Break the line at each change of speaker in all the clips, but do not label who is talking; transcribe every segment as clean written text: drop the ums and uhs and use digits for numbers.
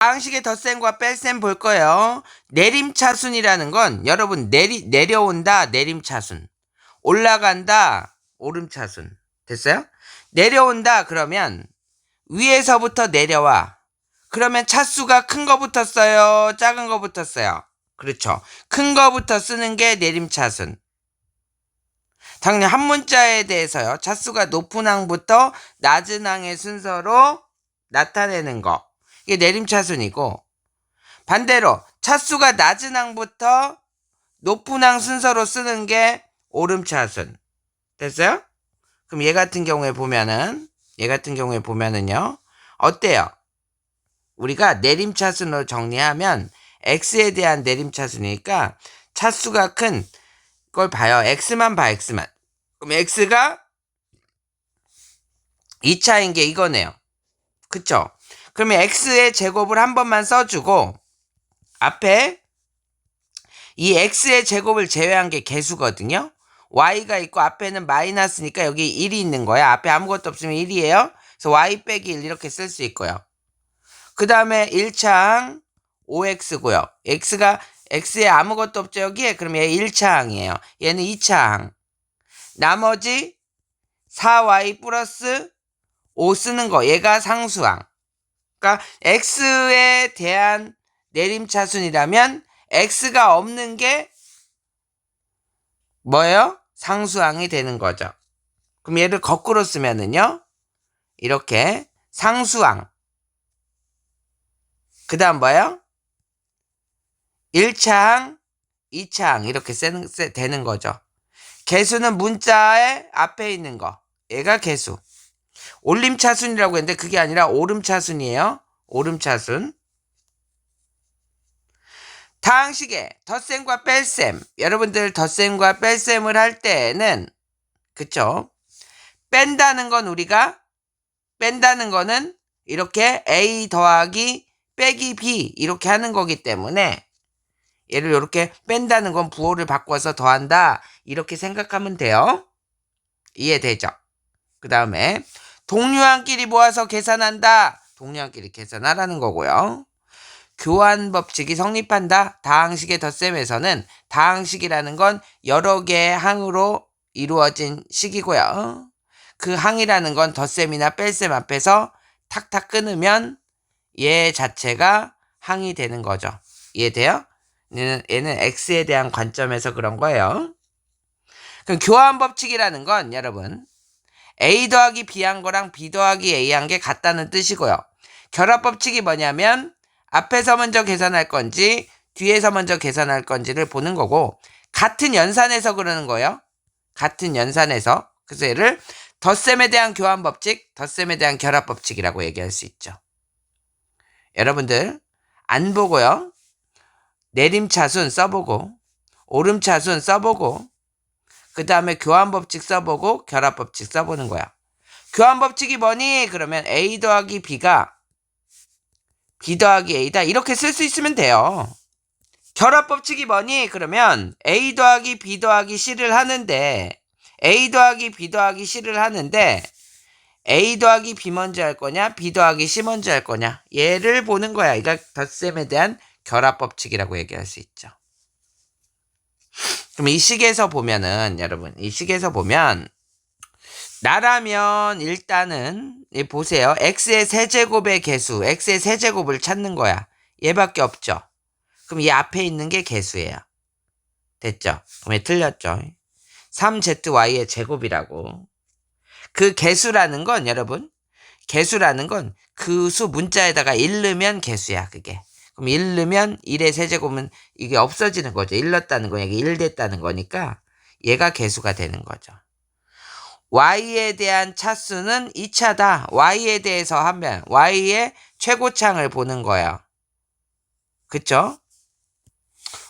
다항식의 덧셈과 뺄셈 볼 거예요. 내림차순이라는 건 여러분 내려온다 내림차순, 올라간다 오름차순. 됐어요? 내려온다 그러면 위에서부터 내려와. 그러면 차수가 큰 거부터 써요? 작은 거부터 써요? 그렇죠. 큰 거부터 쓰는 게 내림차순. 당연히 한 문자에 대해서요. 차수가 높은 항부터 낮은 항의 순서로 나타내는 거. 이게 내림차순이고, 반대로 차수가 낮은 항부터 높은 항 순서로 쓰는 게 오름차순. 됐어요? 그럼 얘 같은 경우에 보면은요. 어때요? 우리가 내림차순으로 정리하면 x에 대한 내림차순이니까 차수가 큰 걸 봐요. x만 봐, x만. 그럼 x가 2차인 게 이거네요. 그쵸? 그러면 x의 제곱을 한 번만 써주고 앞에 이 x의 제곱을 제외한 게 개수거든요. y가 있고 앞에는 마이너스니까 여기 1이 있는 거야. 앞에 아무것도 없으면 1이에요. 그래서 y 빼기 1 이렇게 쓸 수 있고요. 그 다음에 1차항 5x고요. x에 아무것도 없죠 여기에. 그럼 얘 1차항이에요. 얘는 2차항. 나머지 4y 플러스 5 쓰는 거, 얘가 상수항. 그러니까 x에 대한 내림차순이라면 x가 없는 게 뭐예요? 상수항이 되는 거죠. 그럼 얘를 거꾸로 쓰면은요, 이렇게 상수항. 그 다음 뭐예요? 1차항, 2차항 이렇게 되는 거죠. 개수는 문자의 앞에 있는 거. 얘가 개수. 올림차순이라고 했는데 그게 아니라 오름차순이에요. 오름차순. 다항식의 덧셈과 뺄셈. 여러분들 덧셈과 뺄셈을 할 때는 그쵸? 뺀다는 거는 이렇게 A 더하기 빼기 B 이렇게 하는 거기 때문에 얘를 이렇게 뺀다는 건 부호를 바꿔서 더한다 이렇게 생각하면 돼요. 이해되죠? 그 다음에 동류항끼리 모아서 계산한다. 동류항끼리 계산하라는 거고요. 교환 법칙이 성립한다. 다항식의 덧셈에서는 다항식이라는 건 여러 개의 항으로 이루어진 식이고요. 그 항이라는 건 덧셈이나 뺄셈 앞에서 탁탁 끊으면 얘 자체가 항이 되는 거죠. 이해돼요? 얘는 x에 대한 관점에서 그런 거예요. 그럼 교환 법칙이라는 건 여러분 a 더하기 b 한 거랑 b 더하기 a 한 게 같다는 뜻이고요. 결합 법칙이 뭐냐면 앞에서 먼저 계산할 건지 뒤에서 먼저 계산할 건지를 보는 거고 같은 연산에서 그러는 거예요. 같은 연산에서. 그래서 얘를 덧셈에 대한 교환 법칙, 덧셈에 대한 결합 법칙이라고 얘기할 수 있죠. 여러분들 안 보고요. 내림차순 써보고 오름차순 써보고 그 다음에 교환법칙 써보고 결합법칙 써보는 거야. 교환법칙이 뭐니? 그러면 A 더하기 B가 B 더하기 A다 이렇게 쓸 수 있으면 돼요. 결합법칙이 뭐니? 그러면 A 더하기 B 더하기 C를 하는데 A 더하기 B 더하기 C를 하는데 A 더하기 B 먼저 할 거냐 B 더하기 C 먼저 할 거냐 얘를 보는 거야. 이거 덧셈에 대한 결합법칙이라고 얘기할 수 있죠. 그럼 이 식에서 보면은 여러분 이 식에서 보면 나라면 일단은 보세요. x의 세제곱의 개수 x의 세제곱을 찾는 거야. 얘밖에 없죠. 그럼 이 앞에 있는 게 개수예요. 됐죠? 그럼 틀렸죠? 3zy의 제곱이라고. 그 개수라는 건 여러분 개수라는 건 그 수 문자에다가 1 넣으면 개수야 그게. 그럼 1 넣으면 1의 세제곱은 이게 없어지는 거죠. 1 넣었다는 거, 이게 1 됐다는 거니까 얘가 개수가 되는 거죠. y에 대한 차수는 2차다. y에 대해서 하면 y의 최고차항을 보는 거예요. 그쵸?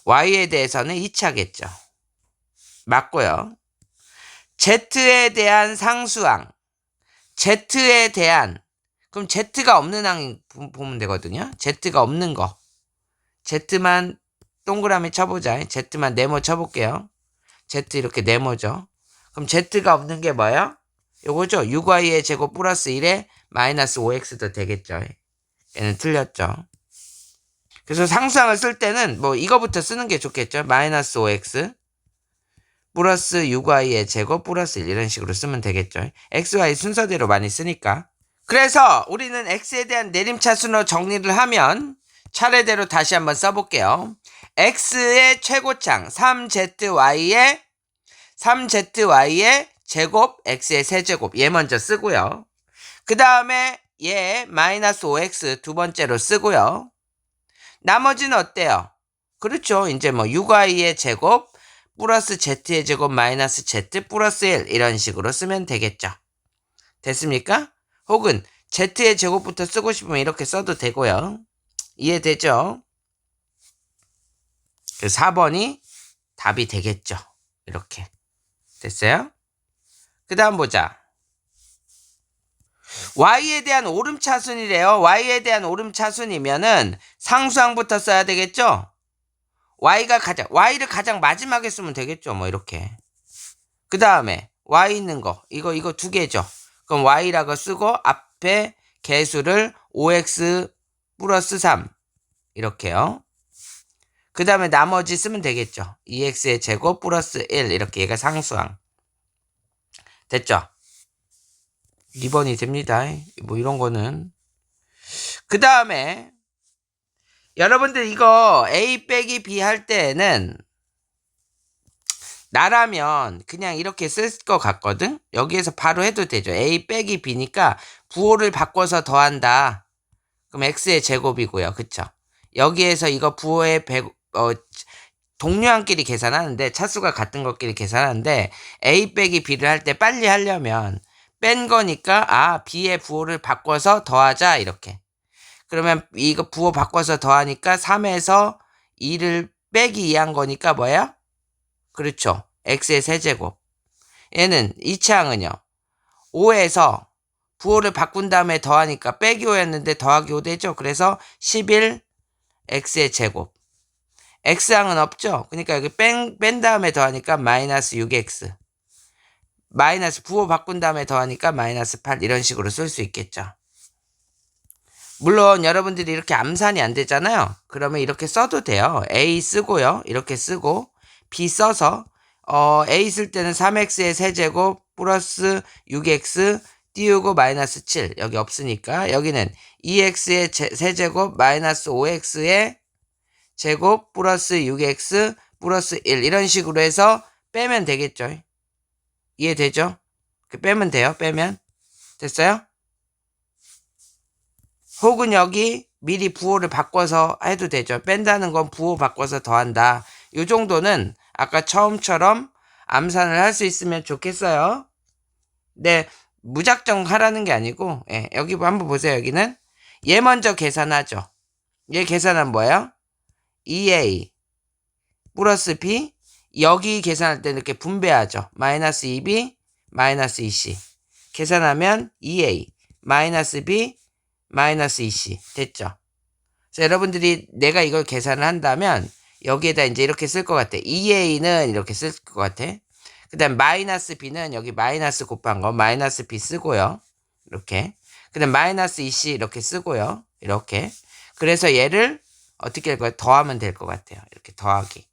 y에 대해서는 2차겠죠. 맞고요. z에 대한 상수항. z에 대한 그럼 z가 없는 항 보면 되거든요. z가 없는 거. z만 동그라미 쳐보자. z만 네모 쳐볼게요. z 이렇게 네모죠. 그럼 z가 없는 게 뭐예요? 요거죠. 6y의 제곱 플러스 1에 마이너스 5x도 되겠죠. 얘는 틀렸죠. 그래서 상수항을 쓸 때는 뭐 이거부터 쓰는 게 좋겠죠. 마이너스 5x 플러스 6y의 제곱 플러스 1 이런 식으로 쓰면 되겠죠. x, y 순서대로 많이 쓰니까. 그래서 우리는 x에 대한 내림차순으로 정리를 하면 차례대로 다시 한번 써볼게요. x의 최고창 3zy의 제곱 x의 세제곱 얘 먼저 쓰고요. 그 다음에 얘 마이너스 5x 두 번째로 쓰고요. 나머지는 어때요? 그렇죠. 이제 뭐 6y의 제곱 플러스 z의 제곱 마이너스 z 플러스 1 이런 식으로 쓰면 되겠죠. 됐습니까? 혹은 z의 제곱부터 쓰고 싶으면 이렇게 써도 되고요. 이해되죠? 4번이 답이 되겠죠. 이렇게. 됐어요? 그 다음 보자. y에 대한 오름차순이래요. y에 대한 오름차순이면은 상수항부터 써야 되겠죠? y를 가장 마지막에 쓰면 되겠죠. 뭐 이렇게. 그 다음에 y 있는 거 이거 두 개죠. 그럼 y라고 쓰고 앞에 개수를 5x 플러스 3 이렇게요. 그 다음에 나머지 쓰면 되겠죠. 2x의 제곱 플러스 1 이렇게 얘가 상수항. 됐죠? 2번이 됩니다. 뭐 이런 거는. 그 다음에 여러분들 이거 a 빼기 b 할 때는 나라면 그냥 이렇게 쓸 것 같거든. 여기에서 바로 해도 되죠. a 빼기 b니까 부호를 바꿔서 더한다. 그럼 x의 제곱이고요. 그쵸? 여기에서 이거 부호의 동류항끼리 계산하는데 차수가 같은 것끼리 계산하는데 a 빼기 b를 할 때 빨리 하려면 뺀 거니까 b의 부호를 바꿔서 더하자 이렇게. 그러면 이거 부호 바꿔서 더하니까 3에서 2를 빼기 2한 거니까 뭐야? 그렇죠. x의 세제곱. 얘는 이차 항은요. 5에서 부호를 바꾼 다음에 더하니까 빼기 5였는데 더하기 5 되죠. 그래서 11 x의 제곱. x항은 없죠. 그러니까 여기 뺀 다음에 더하니까 마이너스 6x. 마이너스 부호 바꾼 다음에 더하니까 마이너스 8 이런 식으로 쓸 수 있겠죠. 물론 여러분들이 이렇게 암산이 안 되잖아요. 그러면 이렇게 써도 돼요. a 쓰고요. 이렇게 쓰고 b 써서 a 쓸 때는 3x의 세제곱 플러스 6x 띄우고 마이너스 7 여기 없으니까 여기는 2x의 세제곱 마이너스 5x의 제곱 플러스 6x 플러스 1 이런 식으로 해서 빼면 되겠죠. 이해되죠? 빼면 돼요. 빼면 됐어요? 혹은 여기 미리 부호를 바꿔서 해도 되죠. 뺀다는 건 부호 바꿔서 더한다. 이 정도는 아까 처음처럼 암산을 할 수 있으면 좋겠어요. 네, 무작정 하라는 게 아니고 여기 한번 보세요. 여기는 얘 먼저 계산하죠. 얘 계산은 뭐예요? 2a 플러스 b 여기 계산할 때는 이렇게 분배하죠. 마이너스 2b 마이너스 2c 계산하면 2a 마이너스 b 마이너스 2c 됐죠? 그래서 여러분들이 내가 이걸 계산을 한다면 여기에다 이제 이렇게 쓸 것 같아. 2a는 이렇게 쓸 것 같아. 그 다음 마이너스 b는 여기 마이너스 곱한 거 마이너스 b 쓰고요. 이렇게. 그 다음 마이너스 2c 이렇게 쓰고요. 이렇게. 그래서 얘를 어떻게 할 거야? 더하면 될 것 같아요. 이렇게 더하기.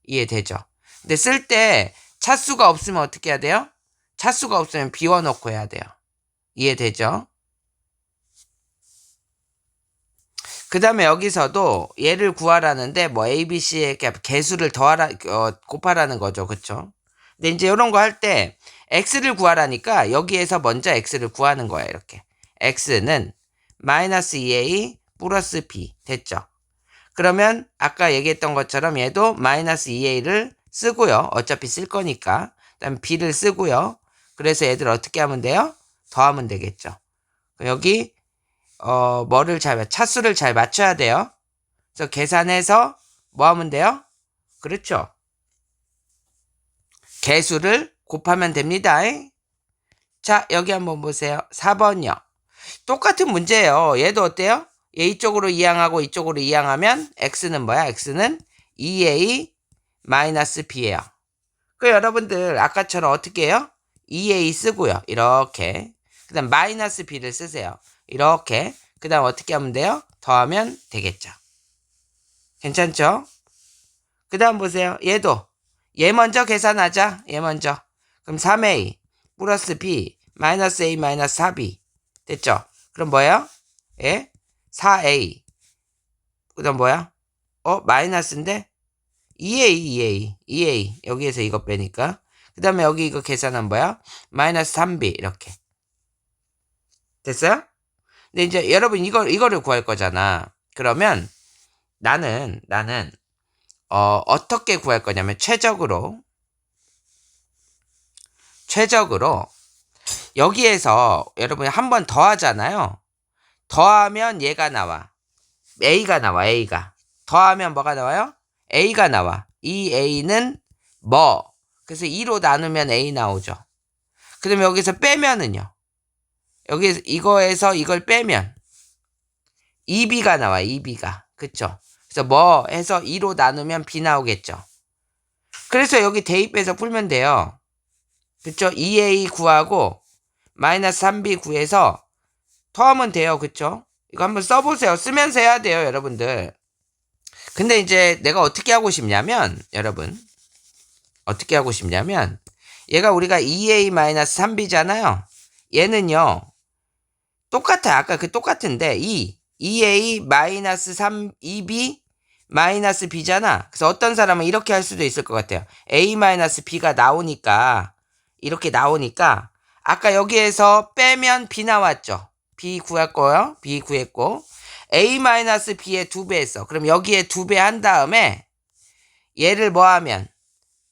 이해되죠? 근데 쓸 때 차수가 없으면 어떻게 해야 돼요? 차수가 없으면 비워놓고 해야 돼요. 이해되죠? 그 다음에 여기서도 얘를 구하라는데 뭐 a, b, c의 개수를 곱하라는 거죠. 그쵸? 근데 이제 이런 거 할 때 x를 구하라니까 여기에서 먼저 x를 구하는 거야. 이렇게. x는 마이너스 2a 플러스 b 됐죠? 그러면 아까 얘기했던 것처럼 얘도 마이너스 2a를 쓰고요. 어차피 쓸 거니까. 그다음 b를 쓰고요. 그래서 얘들 어떻게 하면 돼요? 더하면 되겠죠. 여기 차수를 잘 맞춰야 돼요. 그래서 계산해서 뭐 하면 돼요? 그렇죠. 개수를 곱하면 됩니다. 자, 여기 한번 보세요. 4번요. 똑같은 문제예요. 얘도 어때요? 얘 이쪽으로 이항하고 이쪽으로 이항하면 x는 뭐야? x는 2a 마이너스 b예요. 그 여러분들 아까처럼 어떻게 해요? 2a 쓰고요. 이렇게. 그 다음 마이너스 b를 쓰세요. 이렇게. 그 다음 어떻게 하면 돼요? 더하면 되겠죠. 괜찮죠? 그 다음 보세요. 얘 먼저 계산하자. 얘 먼저. 그럼 3a 플러스 b 마이너스 a 마이너스 4b 됐죠? 그럼 뭐예요? 예? 4a 그 다음 뭐야? 마이너스인데? 2a 여기에서 이거 빼니까 그 다음에 여기 이거 계산한 뭐야? 마이너스 3b 이렇게 됐어요? 근데 이제 여러분 이거를 구할 거잖아. 그러면 나는 어떻게 구할 거냐면 최적으로 여기에서 여러분이 한 번 더 하잖아요. 더하면 얘가 나와. A가 나와. A가 더하면 뭐가 나와요? A가 나와. 이 A는 뭐? 그래서 2로 나누면 A 나오죠. 그러면 여기서 빼면은요. 여기에서 이거에서 이걸 빼면 2B가 나와. 2B가 그쵸? 그래서 뭐 해서 2로 나누면 B 나오겠죠. 그래서 여기 대입해서 풀면 돼요. 그쵸? 2A 구하고 마이너스 3B 구해서 더하면 돼요. 그쵸? 이거 한번 써보세요. 쓰면서 해야 돼요, 여러분들. 근데 이제 내가 어떻게 하고 싶냐면, 여러분, 어떻게 하고 싶냐면, 얘가 우리가 2A-3B잖아요. 얘는요, 똑같아요. 아까 그 똑같은데, 2A-3, 2B-B잖아. 그래서 어떤 사람은 이렇게 할 수도 있을 것 같아요. A-B가 나오니까, 이렇게 나오니까, 아까 여기에서 빼면 B 나왔죠. B 구할 거요. B 구했고, A-B의 2배 했어. 그럼 여기에 2배 한 다음에, 얘를 뭐 하면,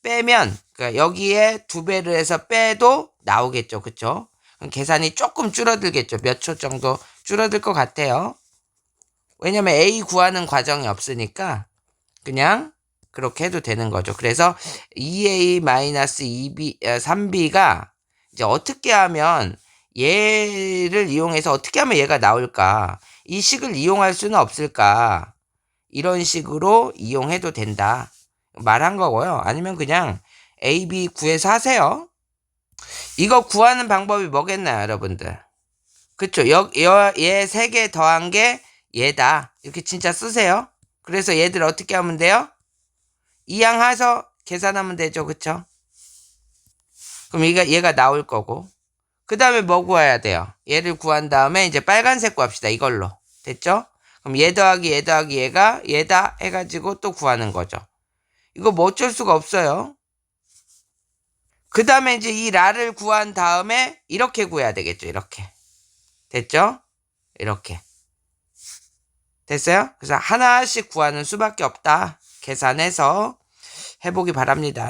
빼면, 그러니까 여기에 2배를 해서 빼도 나오겠죠. 그쵸? 그럼 계산이 조금 줄어들겠죠. 몇 초 정도 줄어들 것 같아요. 왜냐면 A 구하는 과정이 없으니까 그냥 그렇게 해도 되는 거죠. 그래서 2A-2B, 3B가 이제 어떻게 하면 얘를 이용해서 어떻게 하면 얘가 나올까? 이 식을 이용할 수는 없을까? 이런 식으로 이용해도 된다. 말한 거고요. 아니면 그냥 A, B 구해서 하세요. 이거 구하는 방법이 뭐겠나요, 여러분들? 그쵸? 얘 3개 더한 게 얘다. 이렇게 진짜 쓰세요. 그래서 얘들 어떻게 하면 돼요? 이항해서 계산하면 되죠. 그쵸? 그럼 얘가 나올 거고. 그 다음에 뭐 구해야 돼요? 얘를 구한 다음에 이제 빨간색 구합시다. 이걸로. 됐죠? 그럼 얘 더하기 얘가 얘다 해가지고 또 구하는 거죠. 이거 뭐 어쩔 수가 없어요. 그 다음에 이제 이 라를 구한 다음에 이렇게 구해야 되겠죠. 이렇게. 됐죠? 이렇게. 됐어요? 그래서 하나씩 구하는 수밖에 없다. 계산해서 해보기 바랍니다.